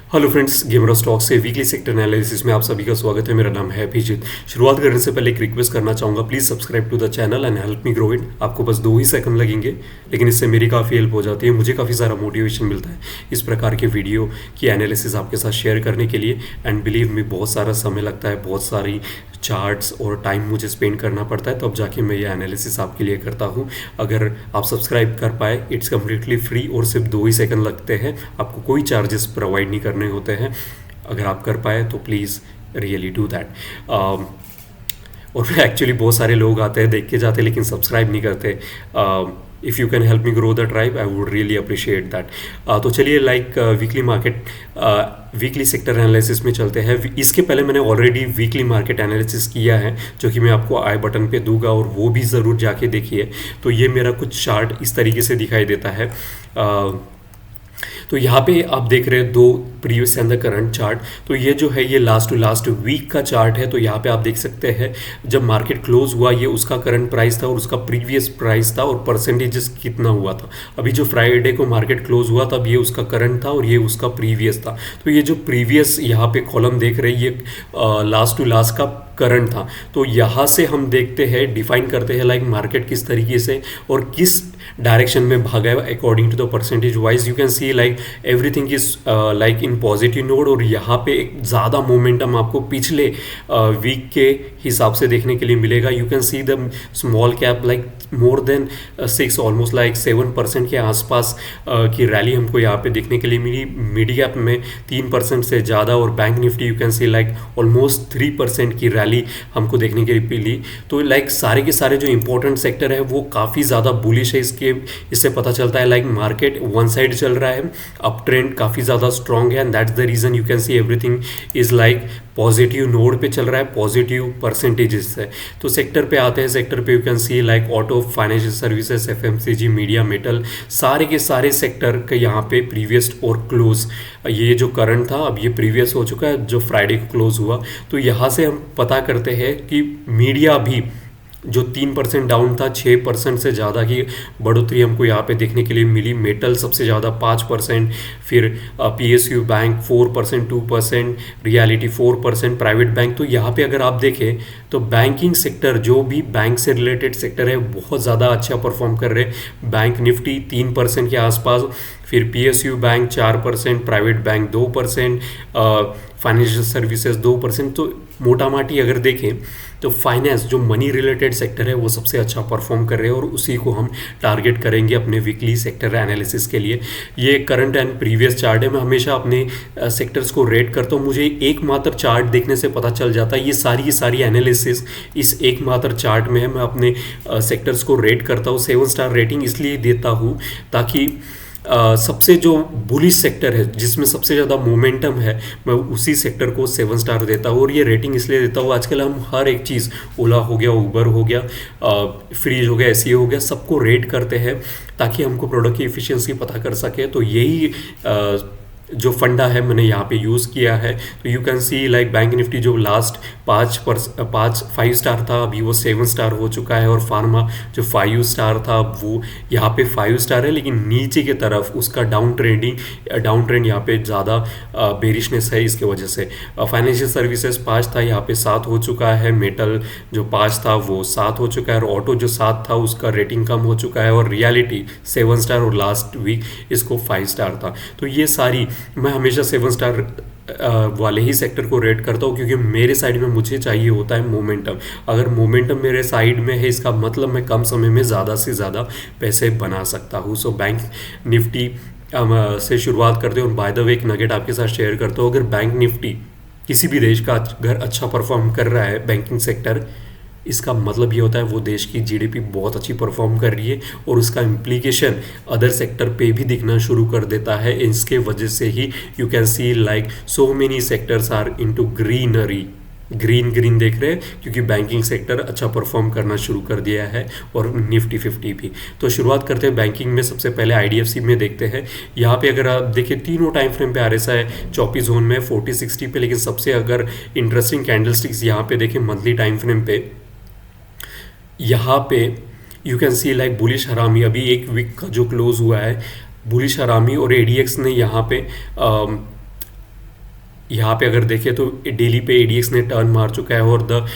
Hello friends, gamer stock से weekly sector analysis में आप सभी का स्वागत है। मेरा नाम है अभिजीत। शुरुआत करने से पहले एक रिक्वेस्ट करना चाहूँगा, please subscribe to the channel and help me grow it. आपको बस 2 ही सेकंड लगेंगे, लेकिन इससे मेरी काफ़ी हेल्प हो जाती है, मुझे काफ़ी सारा मोटिवेशन मिलता है इस प्रकार के वीडियो की एनालिसिस आपके साथ शेयर करने के लिए। एंड बिलीव मी, बहुत सारा समय लगता है, बहुत सारी चार्ट्स और टाइम मुझे स्पेंड करना पड़ता है, तब जाके मैं ये एनालिसिस आपके लिए करता हूँ। अगर आप सब्सक्राइब कर पाए, इट्स कम्प्लीटली फ्री और सिर्फ 2 ही सेकंड लगते हैं, आपको कोई चार्जेस प्रोवाइड नहीं करने होते हैं। अगर आप कर पाए तो प्लीज़ रियली डू दैट। और एक्चुअली बहुत सारे लोग आते हैं, देख के जाते हैं, लेकिन सब्सक्राइब नहीं करते। If you can help me grow the tribe, I would really appreciate that. तो चलिए weekly market weekly sector analysis में चलते हैं। इसके पहले मैंने ऑलरेडी वीकली मार्केट एनालिसिस किया है, जो कि मैं आपको आई बटन पे दूंगा, और वो भी ज़रूर जाके देखिए। तो ये मेरा कुछ चार्ट इस तरीके से दिखाई देता है। तो यहाँ पे आप देख रहे हैं दो previous and the current chart. तो ये जो है ये लास्ट टू लास्ट वीक का चार्ट है। तो यहाँ पे आप देख सकते हैं जब मार्केट क्लोज हुआ, ये उसका करंट प्राइस था और उसका प्रीवियस प्राइस था, और परसेंटेजेस कितना हुआ था। अभी जो फ्राइडे को मार्केट क्लोज हुआ तब ये उसका करंट था और ये उसका प्रीवियस था। तो ये जो प्रीवियस यहाँ पे कॉलम देख रहे हैं, ये लास्ट टू लास्ट का करंट था। तो यहाँ से हम देखते हैं, डिफाइन करते हैं लाइक मार्केट किस तरीके से और किस डायरेक्शन में भागा है according to the percentage wise. You can see like everything is like in positive node. और यहाँ पे एक ज़्यादा मोमेंटम आपको पिछले वीक के हिसाब से देखने के लिए मिलेगा। You can see the small cap like more than 6 almost like 7% के आसपास की रैली हमको यहाँ पे देखने के लिए मिली। मिड कैप में 3% से ज़्यादा, और bank Nifty you can see like almost 3% की रैली हमको देखने के लिए मिली। तो लाइक सारे के सारे जो इंपॉर्टेंट सेक्टर है वो काफ़ी ज़्यादा बुलिश है। इससे पता चलता है लाइक मार्केट वन साइड चल रहा है, अप ट्रेंड काफ़ी ज़्यादा स्ट्रॉन्ग है, and that's the reason you can see everything is like positive node पे चल रहा है, पॉजिटिव परसेंटेजेस है। तो सेक्टर पे आते हैं, सेक्टर पे you can see like auto, financial services, FMCG, media, metal, सारे के सारे सेक्टर के यहाँ पे प्रीवियस और क्लोज। ये जो करंट था अब ये प्रीवियस हो चुका है जो फ्राइडे को क्लोज हुआ। तो यहाँ से हम पता करते हैं कि मीडिया भी जो 3% डाउन था, 6% से ज़्यादा की बढ़ोतरी हमको यहाँ पे देखने के लिए मिली। मेटल सबसे ज़्यादा 5%, फिर PSU bank 4%, 2%, reality 4%, private bank. तो यहाँ पे अगर आप देखें तो बैंकिंग सेक्टर, जो भी बैंक से रिलेटेड सेक्टर है, बहुत ज़्यादा अच्छा परफॉर्म कर रहे हैं। बैंक निफ्टी 3% के आसपास, फिर PSU bank 4%, private bank 2%, financial services 2%। तो मोटा माटी अगर देखें तो फाइनेंस, जो मनी रिलेटेड सेक्टर है, वो सबसे अच्छा परफॉर्म कर रहे हैं, और उसी को हम टारगेट करेंगे अपने वीकली सेक्टर एनालिसिस के लिए। ये करंट एंड प्रीवियस चार्ट है। मैं हमेशा अपने सेक्टर्स को रेट करता हूँ, मुझे एकमात्र चार्ट देखने से पता चल जाता है। ये सारी एनालिसिस इस एकमात्र चार्ट में है। मैं अपने सेक्टर्स को रेट करता हूँ। 7 स्टार रेटिंग इसलिए देता हूँ ताकि सबसे जो बुलिश सेक्टर है, जिसमें सबसे ज़्यादा मोमेंटम है, मैं उसी सेक्टर को 7 स्टार देता हूँ। और ये रेटिंग इसलिए देता हूँ, आजकल हम हर एक चीज़, ओला हो गया, उबर हो गया, फ्रीज हो गया, एसी हो गया, सबको रेट करते हैं ताकि हमको प्रोडक्ट की एफिशिएंसी पता कर सके। तो यही जो फंडा है मैंने यहाँ पे यूज़ किया है। तो you can see like bank Nifty जो लास्ट 5 स्टार था, अभी वो 7 स्टार हो चुका है। और फार्मा जो 5 स्टार था, वो यहाँ पे 5 स्टार है, लेकिन नीचे की तरफ उसका डाउन ट्रेंड यहाँ पे ज़्यादा बेरिशनेस है, इसके वजह से। फाइनेंशियल सर्विसेज 5 था, यहाँ पे 7 हो चुका है। मेटल जो 5 था वो 7 हो चुका है, और ऑटो जो 7 था उसका रेटिंग कम हो चुका है। और रियलिटी 7 स्टार, और लास्ट वीक इसको 5 स्टार था। तो ये सारी, मैं हमेशा 7 स्टार वाले ही सेक्टर को रेट करता हूँ, क्योंकि मेरे साइड में मुझे चाहिए होता है मोमेंटम। अगर मोमेंटम मेरे साइड में है, इसका मतलब मैं कम समय में ज़्यादा से ज़्यादा पैसे बना सकता हूँ। सो बैंक निफ्टी से शुरुआत करते हैं। और बाय द वे एक नगेट आपके साथ शेयर करता हूँ, अगर बैंक निफ्टी किसी भी देश का अगर अच्छा परफॉर्म कर रहा है, बैंकिंग सेक्टर, इसका मतलब ये होता है वो देश की जीडीपी बहुत अच्छी परफॉर्म कर रही है, और उसका इम्प्लीकेशन अदर सेक्टर पे भी दिखना शुरू कर देता है। इसके वजह से ही you can see like so many sectors are into greenery, green देख रहे हैं, क्योंकि बैंकिंग सेक्टर अच्छा परफॉर्म करना शुरू कर दिया है, और निफ्टी 50 भी। तो शुरुआत करते हैं बैंकिंग में। सबसे पहले आईडीएफसी में देखते हैं। यहाँ पे अगर आप देखिए तीनों टाइम फ्रेम पे आरएसआई 24 जोन में 40-60 पे, लेकिन सबसे अगर इंटरेस्टिंग कैंडलस्टिक्स यहाँ पे देखें मंथली टाइम फ्रेम पे, यहाँ पे you can see like bullish हरामी, अभी एक वीक का जो क्लोज हुआ है, बुलिश हरामी और एडीएक्स ने यहाँ पे यहाँ पे अगर देखें तो डेली पे एडीएक्स ने टर्न मार चुका है और द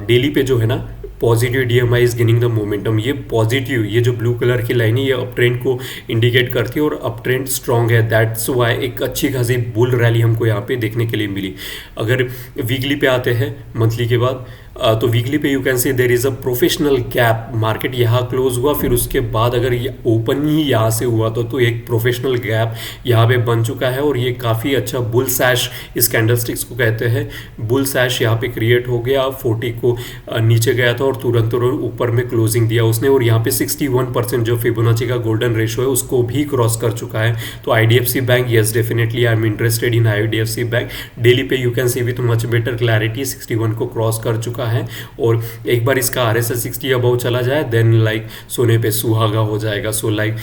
डेली पे जो है ना positive DMI is gaining the momentum. ये पॉजिटिव, ये जो ब्लू कलर की लाइन है ये अप ट्रेंड को इंडिकेट करती है और अप ट्रेंड स्ट्रांग है। दैट्स वाई एक अच्छी खासी बुल रैली हमको यहाँ पे देखने के लिए मिली। अगर वीकली पे आते हैं मंथली के बाद, तो वीकली पे you can C there is a professional gap. Market यहाँ क्लोज हुआ, फिर उसके बाद अगर ये ओपन ही यहाँ से हुआ तो एक प्रोफेशनल गैप यहाँ पे बन चुका है और ये काफ़ी अच्छा बुल सैश इस कैंडलस्टिक्स को कहते हैं। बुल सैश यहाँ पे क्रिएट हो गया, 40 को नीचे गया था और तुरंत ऊपर में क्लोजिंग दिया उसने, और यहाँ पे 61% जो फिबोनाची का गोल्डन रेशो है उसको भी क्रॉस कर चुका है। तो IDFC bank, yes definitely I am interested in IDFC bank. Daily पे you can see with much better clarity 61 को क्रॉस कर चुका है और एक बार इसका RSI 60 अबव चला जाए देन लाइक सोने पे सुहागा हो जाएगा। So like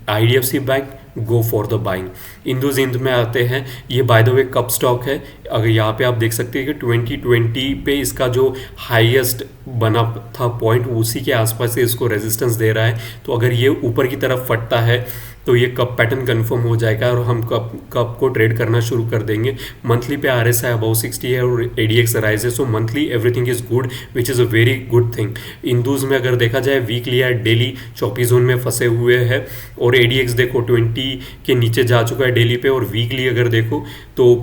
IDFC bank, go for the buying. IndusInd में आते हैं, ये by the way cup stock है। अगर यहाँ पे आप देख सकते हैं कि 2020 पे इसका जो हाईएस्ट बना था पॉइंट, उसी के आसपास से इसको रेजिस्टेंस दे रहा है। तो अगर ये ऊपर की तरफ फटता है तो ये कप पैटर्न कंफर्म हो जाएगा और हम कप को ट्रेड करना शुरू कर देंगे। मंथली पे RSI अबव 60 है और ADX राइज है, so monthly everything is good which is a very good thing. Indus में अगर देखा जाए वीकली या डेली चौपी जोन में फंसे हुए हैं और ADX देखो 20 के नीचे जा चुका है डेली पे, और वीकली अगर देखो तो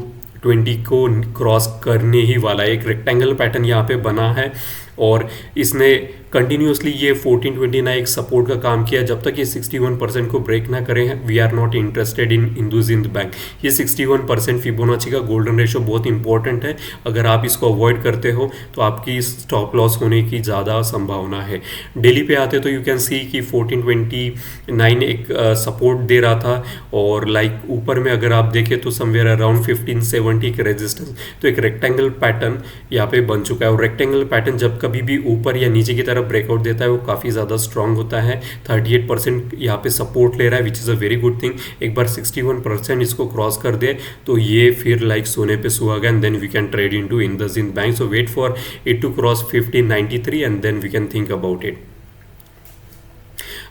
20 को क्रॉस करने ही वाला है। एक रेक्टेंगल पैटर्न यहाँ पे बना है और इसने कंटिन्यूसली ये 1429 एक सपोर्ट का काम किया। जब तक ये 61% को ब्रेक ना करें, we are not interested in IndusInd bank. ये 61% फिबोनाची का गोल्डन रेशो बहुत इंपॉर्टेंट है। अगर आप इसको अवॉइड करते हो तो आपकी स्टॉप लॉस होने की ज़्यादा संभावना है। डेली पे आते तो यू कैन सी कि 1429 एक सपोर्ट दे रहा था और लाइक ऊपर में अगर आप देखें तो समवेयर अराउंड 1570 के रेजिस्टेंस। तो एक रेक्टेंगल पैटर्न यहाँ पे बन चुका है और रेक्टेंगल पैटर्न जब कभी भी ऊपर या नीचे की तरफ ब्रेकआउट देता है वो काफ़ी ज़्यादा स्ट्रांग होता है। 38% यहाँ पे सपोर्ट ले रहा है विच is a very good thing. एक बार 61% इसको क्रॉस कर दे तो ये फिर लाइक सोने पे सुहागा and then we can trade into IndusInd bank. So wait for it to cross 1593 and then we can think about it.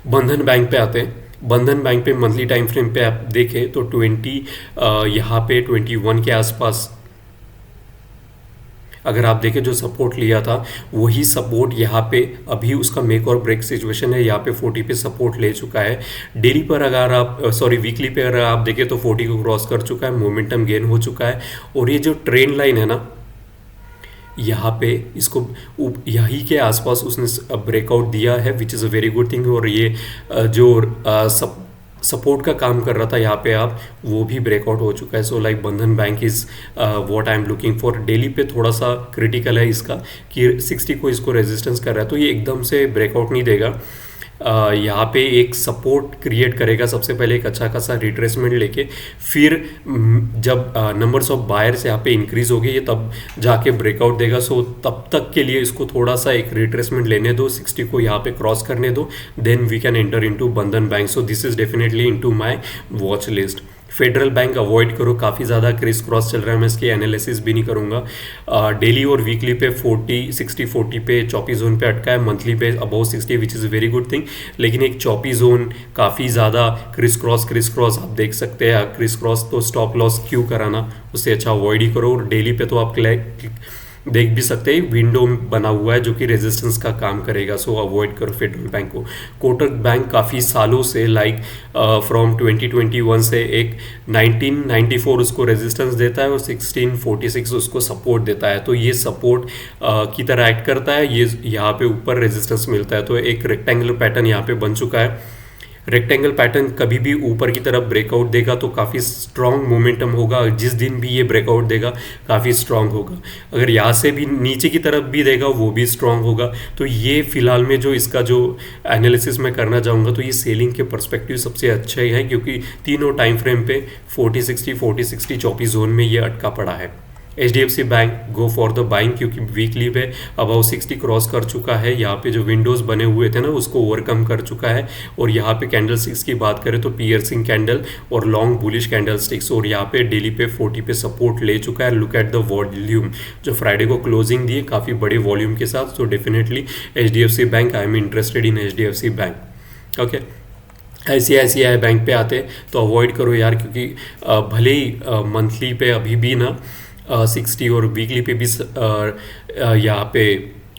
Bandhan bank पे आते हैं। बंधन बैंक पे मंथली टाइम फ्रेम पे आप देखें तो 20 यहाँ पे 21 के आसपास अगर आप देखें जो सपोर्ट लिया था वही सपोर्ट यहाँ पे अभी उसका मेक और ब्रेक सिचुएशन है। यहाँ पे 40 पे सपोर्ट ले चुका है। डेली पर अगर आप वीकली पे अगर आप देखें तो 40 को क्रॉस कर चुका है, मोमेंटम गेन हो चुका है। और ये जो ट्रेंड लाइन है ना, यहाँ पे इसको यही के आसपास उसने ब्रेकआउट दिया है विच is a very good thing. और ये जो सपोर्ट का काम कर रहा था यहाँ पे आप, वो भी ब्रेकआउट हो चुका है। सो लाइक बंधन bank is what I am looking for. Daily पे थोड़ा सा क्रिटिकल है इसका कि 60 को इसको रेजिस्टेंस कर रहा है, तो ये एकदम से ब्रेकआउट नहीं देगा। यहाँ पे एक सपोर्ट क्रिएट करेगा सबसे पहले, एक अच्छा खासा रिट्रेसमेंट लेके, फिर जब नंबर्स ऑफ बायर्स यहाँ पे इंक्रीज हो गए ये तब जाके ब्रेकआउट देगा। सो तब तक के लिए इसको थोड़ा सा एक रिट्रेसमेंट लेने दो, 60 को यहाँ पे क्रॉस करने दो, then we can enter into Bandhan bank. So this is definitely into my watch list. Federal bank avoid करो, काफ़ी ज़्यादा क्रिस क्रॉस चल रहा है, मैं इसकी एनालिसिस भी नहीं करूँगा। डेली और वीकली पे 40 पे चौपी जोन पे अटका है, मंथली पे above 60 which is a very good thing. लेकिन एक चौपी जोन काफ़ी ज़्यादा क्रिस क्रॉस आप देख सकते हैं। क्रिस क्रॉस तो स्टॉप लॉस क्यों कराना, उससे अच्छा अवॉइड ही करो। और डेली पे तो आप देख भी सकते हैं विंडो बना हुआ है जो कि रेजिस्टेंस का काम करेगा। सो अवॉइड करो फेडरल बैंक को। कोटक बैंक काफ़ी सालों से लाइक फ्रॉम 2021 से एक 1994 उसको रेजिस्टेंस देता है और 1646 उसको सपोर्ट देता है। तो ये सपोर्ट की तरह एक्ट करता है, ये यहाँ पे ऊपर रेजिस्टेंस मिलता है। तो एक रेक्टेंगुलर पैटर्न यहाँ पे बन चुका है। रेक्टेंगल पैटर्न कभी भी ऊपर की तरफ ब्रेकआउट देगा तो काफ़ी स्ट्रांग मोमेंटम होगा। जिस दिन भी ये ब्रेकआउट देगा काफ़ी स्ट्रांग होगा। अगर यहाँ से भी नीचे की तरफ भी देगा वो भी स्ट्रांग होगा। तो ये फिलहाल में जो इसका जो एनालिसिस मैं करना चाहूँगा तो ये सेलिंग के पर्सपेक्टिव सबसे अच्छा ही है, क्योंकि तीनों टाइम फ्रेम पे 40-60 चौपी जोन में ये अटका पड़ा है। HDFC bank, go for the buying, क्योंकि वीकली पे अबाउ 60 क्रॉस कर चुका है। यहाँ पे जो विंडोज़ बने हुए थे ना उसको ओवरकम कर चुका है। और यहाँ पे कैंडल स्टिक्स की बात करें तो पियर्सिंग कैंडल और लॉन्ग बुलिश कैंडल स्टिक्स, और यहाँ पे डेली पे 40 पे सपोर्ट ले चुका है। लुक एट द वॉल्यूम जो फ्राइडे को क्लोजिंग दी है काफ़ी बड़े वॉल्यूम के साथ। तो definitely HDFC bank, I am interested in HDFC bank. Okay, ICICI bank पे आते तो अवॉइड करो यार, क्योंकि भले ही मंथली पे अभी भी ना 60 और वीकली पे भी यहाँ पे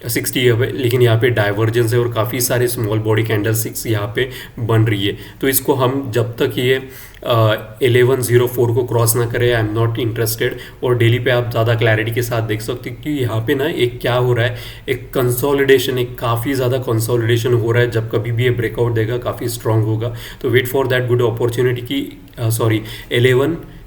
60 है, लेकिन यहाँ पे डाइवर्जेंस है और काफ़ी सारे स्मॉल बॉडी कैंडल स्टिक्स यहाँ पे बन रही है। तो इसको हम जब तक ये 1104 को क्रॉस ना करे, आई एम नॉट इंटरेस्टेड। और डेली पे आप ज़्यादा क्लैरिटी के साथ देख सकते हो कि यहाँ पे ना एक क्या हो रहा है, एक कंसोलिडेशन, एक काफ़ी ज़्यादा कंसोलिडेशन हो रहा है। जब कभी भी ये ब्रेकआउट देगा काफ़ी स्ट्रांग होगा, तो wait for that good opportunity की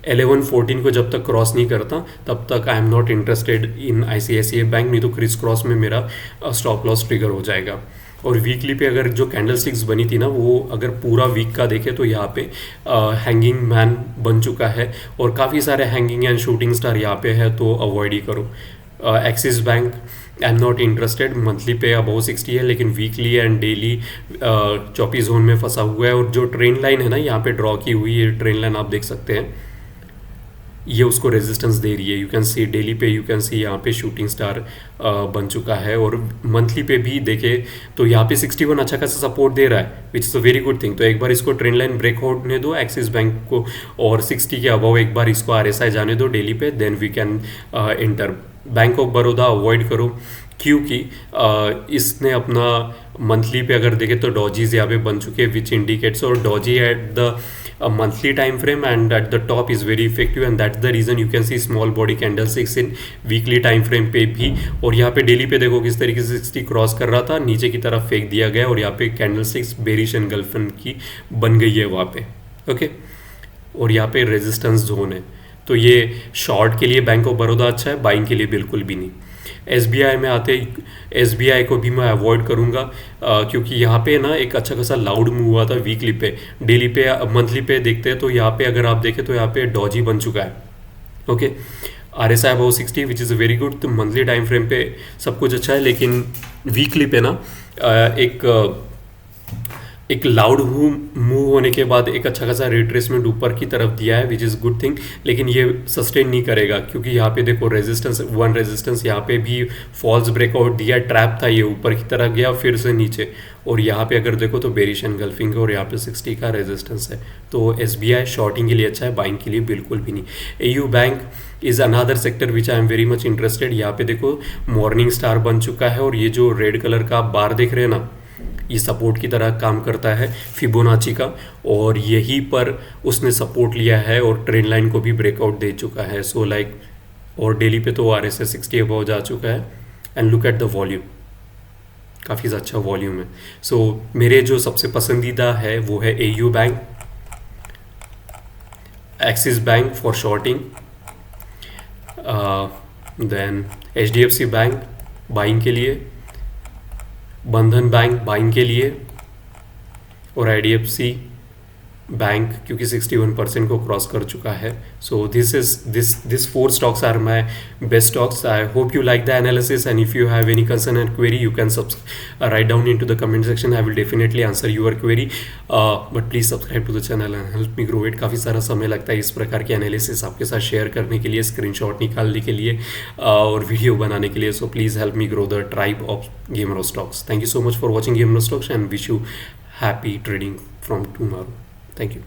1114 को जब तक क्रॉस नहीं करता तब तक I am not interested in ICICI bank, नहीं तो क्रिस क्रॉस में मेरा स्टॉप लॉस ट्रिगर हो जाएगा। और वीकली पे अगर जो कैंडल स्टिक्स बनी थी ना, वो अगर पूरा वीक का देखे तो यहाँ पे हैंगिंग मैन बन चुका है और काफ़ी सारे हैंगिंग एंड शूटिंग स्टार यहाँ पे है, तो अवॉइड ही करो। Axis bank I am not interested, monthly पे अबव 60 है, लेकिन weekly and daily Chaupi zone में फंसा हुआ है। और जो ट्रेन लाइन है ना यहाँ पे ड्रॉ की हुई है, ट्रेन लाइन आप देख सकते हैं, ये उसको रेजिस्टेंस दे रही है। यू कैन सी डेली पे, यू कैन सी यहाँ पे शूटिंग स्टार बन चुका है। और मंथली पे भी देखे तो यहाँ पे 61 अच्छा खासा सपोर्ट दे रहा है, विच is a very good thing. तो एक बार इसको ट्रेंड लाइन ब्रेक होने दो एक्सिस बैंक को, और 60 के अबव एक बार इसको RSI जाने दो डेली पे, then we can enter. Bank of Baroda avoid करो, क्योंकि इसने अपना मंथली पे अगर देखें तो डॉजीज यहाँ पे बन चुके हैं, विच इंडिकेट्स, और Doge at the monthly time frame and at the top is very effective, and that's the reason you can see small body candlesticks in weekly time frame पे भी। और यहाँ पे डेली पे देखो किस तरीके से 60 क्रॉस कर रहा था, नीचे की तरफ फेंक दिया गया और यहाँ पे कैंडलस्टिक्स बेरिश एंगल्फन की बन गई है वहाँ पे, ओके। और यहाँ पे रेजिस्टेंस जोन है, तो ये शॉर्ट के लिए बैंक ऑफ बड़ौदा अच्छा है, बाइंग के लिए बिल्कुल भी नहीं। SBI में आते, SBI को भी मैं अवॉइड करूँगा, क्योंकि यहाँ पे ना एक अच्छा खासा लाउड मूव हुआ था वीकली पे। डेली पे मंथली पे देखते हैं तो यहाँ पे अगर आप देखें तो यहाँ पे डॉजी बन चुका है, okay. RSI about 60 which is very good. तो मंथली टाइम फ्रेम पे सब कुछ अच्छा है, लेकिन वीकली पे ना एक लाउड मूव होने के बाद एक अच्छा खासा रिट्रेसमेंट ऊपर की तरफ दिया है, विच इज़ गुड थिंग, लेकिन ये सस्टेन नहीं करेगा, क्योंकि यहाँ पे देखो रेजिस्टेंस, वन रेजिस्टेंस यहाँ पे भी फॉल्स ब्रेकआउट दिया, ट्रैप था, ये ऊपर की तरफ गया फिर से नीचे, और यहाँ पे अगर देखो तो बेरिश एंगल्फिंग है और यहाँ पे 60 का रेजिस्टेंस है। तो SBI शॉर्टिंग के लिए अच्छा है, बाइंग के लिए बिल्कुल भी नहीं। AU bank is another sector which I am very much interested. यहाँ पे देखो मॉर्निंग स्टार बन चुका है, और ये जो रेड कलर का आप बार देख रहे हैं ना, ये सपोर्ट की तरह काम करता है फिबोनाची का, और यहीं पर उसने सपोर्ट लिया है और ट्रेंड लाइन को भी ब्रेकआउट दे चुका है। सो लाइक, और डेली पे तो RSI 60 अबव जा चुका है। And look at the volume, काफ़ी अच्छा वॉल्यूम है। सो मेरे जो सबसे पसंदीदा है वो है AU bank, Axis bank for shorting, then HDFC bank buying के लिए, बंधन बैंक बाइंग के लिए, और IDFC बैंक क्योंकि 61% को क्रॉस कर चुका है। So this 4 stocks are my best stocks. I hope you like the analysis, and if you have any concern and query you can write down in to the comment section. I will definitely answer your query, but please subscribe to the channel and help me grow it. काफ़ी सारा समय लगता है इस प्रकार के analysis आपके साथ शेयर करने के लिए, स्क्रीनशॉट निकालने के लिए और वीडियो बनाने के लिए। So please help me grow the tribe of Gamero stocks. Thank you so much for watching Gamero stocks and wish you happy trading from tomorrow. Thank you.